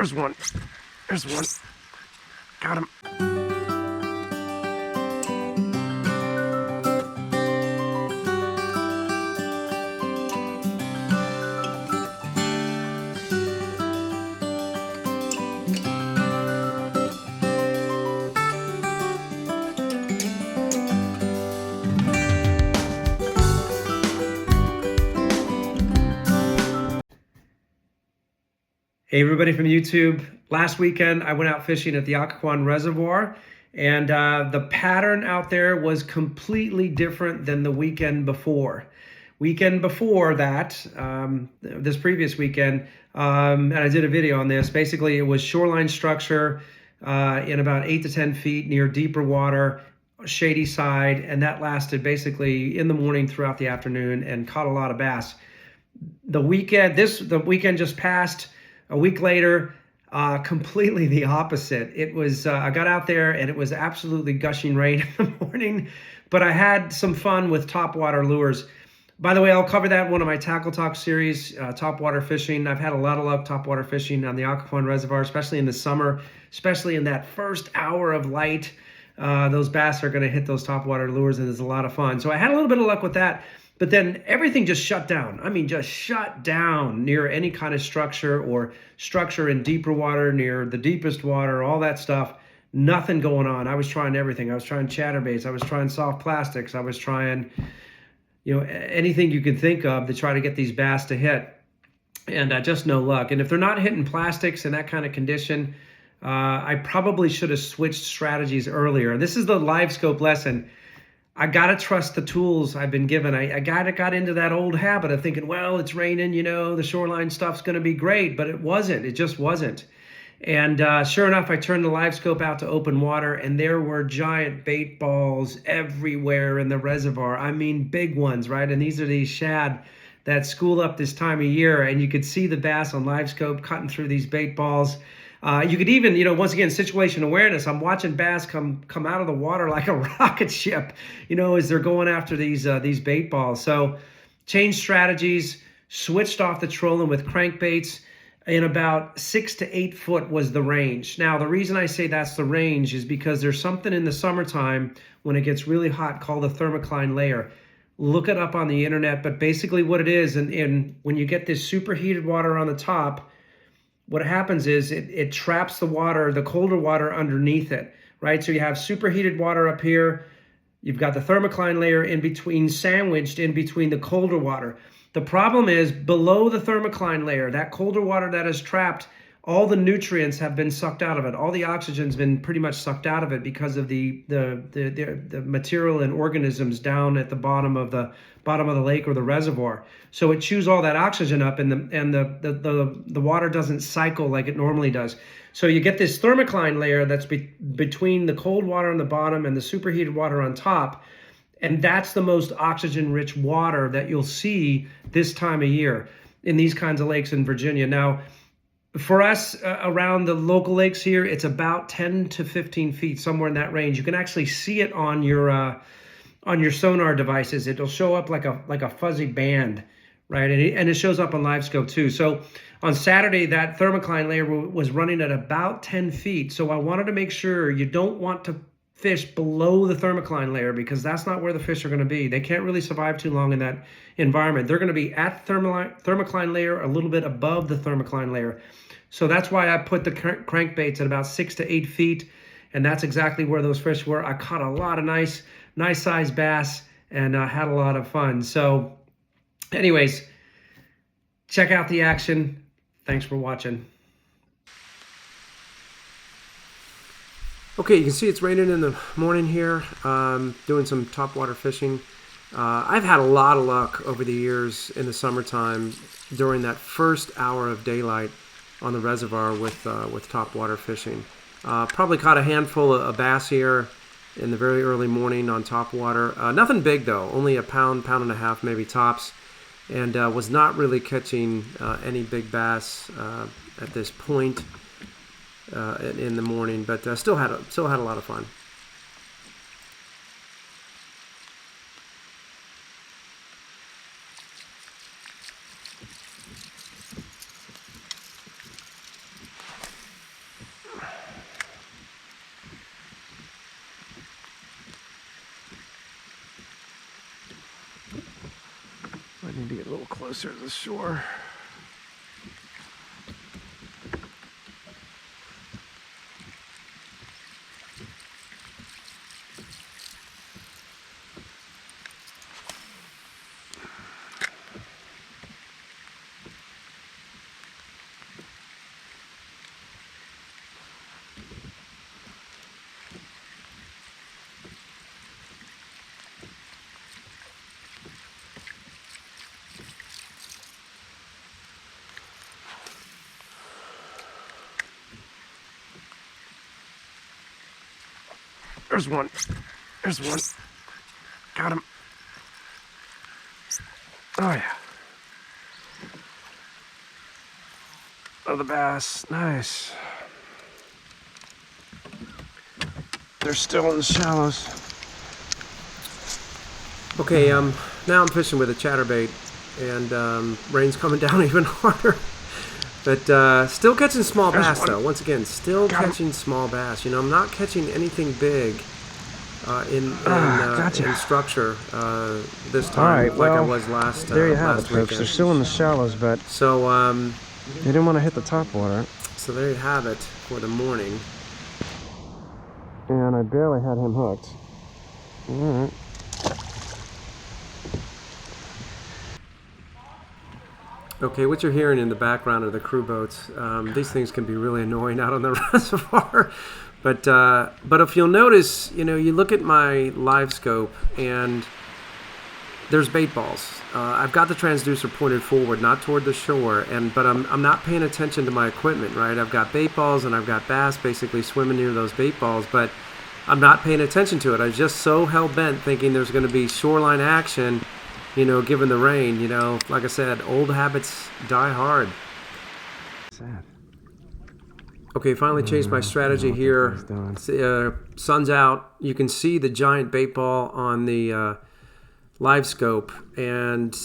There's one. There's one. Got him. Hey everybody from YouTube. Last weekend I went out fishing at the Occoquan Reservoir, and the pattern out there was completely different than the weekend before. Weekend before that, this previous weekend, and I did a video on this. Basically, it was shoreline structure in about 8 to 10 feet near deeper water, shady side, and that lasted basically in the morning throughout the afternoon and caught a lot of bass. The weekend just passed. A week later, completely the opposite. It was, I got out there and it was absolutely gushing rain in the morning, but I had some fun with topwater lures. By the way, I'll cover that in one of my Tackle Talk series, topwater fishing. I've had a lot of luck topwater fishing on the Occoquan Reservoir, especially in the summer, especially in that first hour of light. Those bass are gonna hit those topwater lures and it's a lot of fun. So I had a little bit of luck with that. But then everything just shut down. I mean, just shut down near any kind of structure or structure in deeper water, near the deepest water, all that stuff. Nothing going on. I was trying everything. I was trying chatterbaits. I was trying soft plastics. I was trying, anything you could think of to try to get these bass to hit. And just no luck. And if they're not hitting plastics in that kind of condition, I probably should have switched strategies earlier. This is the Livescope lesson. I gotta trust the tools I've been given. I got into that old habit of thinking, well, it's raining, the shoreline stuff's gonna be great, but it wasn't. It just wasn't. And sure enough, I turned the Livescope out to open water, and there were giant bait balls everywhere in the reservoir. I mean, big ones, right? And these are these shad that school up this time of year, and you could see the bass on Livescope cutting through these bait balls. You could even, once again, situation awareness. I'm watching bass come out of the water like a rocket ship, as they're going after these bait balls. So changed strategies, switched off the trolling with crankbaits. In about 6 to 8 foot was the range. Now, the reason I say that's the range is because there's something in the summertime when it gets really hot called the thermocline layer. Look it up on the internet, but basically what it is, and when you get this superheated water on the top, what happens is it traps the water, the colder water underneath it, right? So you have superheated water up here. You've got the thermocline layer in between, sandwiched in between the colder water. The problem is below the thermocline layer, that colder water that is trapped, all the nutrients have been sucked out of it. All the oxygen's been pretty much sucked out of it because of the material and organisms down at the bottom of the lake or the reservoir. So it chews all that oxygen up, and the water doesn't cycle like it normally does. So you get this thermocline layer that's between the cold water on the bottom and the superheated water on top. And that's the most oxygen-rich water that you'll see this time of year in these kinds of lakes in Virginia. Now, for us around the local lakes here, it's about 10 to 15 feet, somewhere in that range. You can actually see it on your sonar devices. It'll show up like a fuzzy band, right? And it shows up on Livescope too. So on Saturday, that thermocline layer was running at about 10 feet. So I wanted to make sure you don't want to fish below the thermocline layer, because that's not where the fish are going to be. They can't really survive too long in that environment. They're going to be at thermocline layer, a little bit above the thermocline layer. So that's why I put the crankbaits at about 6 to 8 feet, and that's exactly where those fish were. I caught a lot of nice sized bass, and had a lot of fun. So anyways, check out the action. Thanks for watching. Okay, you can see it's raining in the morning here. Doing some topwater fishing. I've had a lot of luck over the years in the summertime during that first hour of daylight on the reservoir with topwater fishing. Probably caught a handful of bass here in the very early morning on topwater. Nothing big though, only a pound and a half maybe tops, and was not really catching any big bass at this point in the morning, but still had a lot of fun. closer to the shore. There's one. There's one. Got him. Oh, yeah. Oh, the bass. Nice. They're still in the shallows. Okay, now I'm fishing with a chatterbait, and rain's coming down even harder. But still catching small bass, though. Once again, still catching small bass. You know, I'm not catching anything big in structure this time, like I was last there you have last it, folks. weekend. They're still in the shallows, but So they didn't want to hit the top water. so there you have it for the morning. And I barely had him hooked. All right. Okay, what you're hearing in the background are the crew boats. These things can be really annoying out on the reservoir. But if you'll notice, you know, you look at my Livescope and there's bait balls. I've got the transducer pointed forward, not toward the shore, but I'm not paying attention to my equipment, right? I've got bait balls and I've got bass basically swimming near those bait balls, but I'm not paying attention to it. I'm just so hell-bent thinking there's going to be shoreline action, you know, given the rain. You know, like I said, old habits die hard. Sad. Okay, finally changed my strategy here. Sun's out. You can see the giant bait ball on the Livescope, and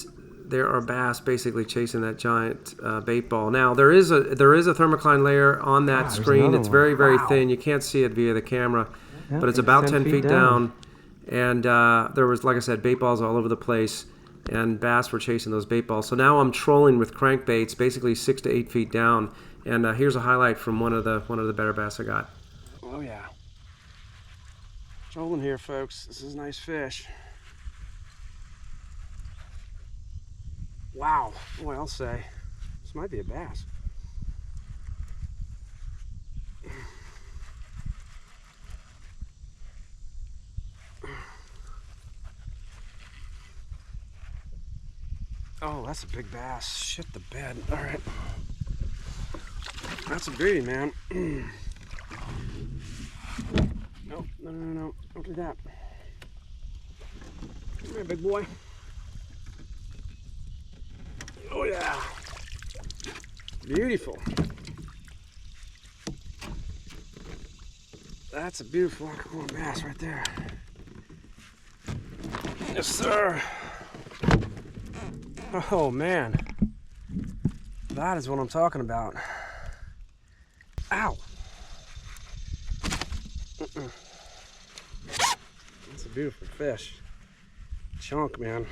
there are bass basically chasing that giant bait ball. Now there is a thermocline layer on that screen. It's very thin. You can't see it via the camera, but it's about 10 feet down. And there was, like I said, bait balls all over the place, and bass were chasing those bait balls. So now I'm trolling with crankbaits, basically 6 to 8 feet down. And here's a highlight from one of the better bass I got. Oh yeah, trolling here, folks. This is a nice fish. Wow, boy, I'll say this might be a bass. Oh, that's a big bass. Shit the bed. All right. That's a beauty, man. Nope, no. Don't do that. Come here, big boy. Oh, yeah. Beautiful. That's a beautiful Occoquan bass right there. Yes, sir. Oh, man. That is what I'm talking about. Ow! That's a beautiful fish. Chunk, man.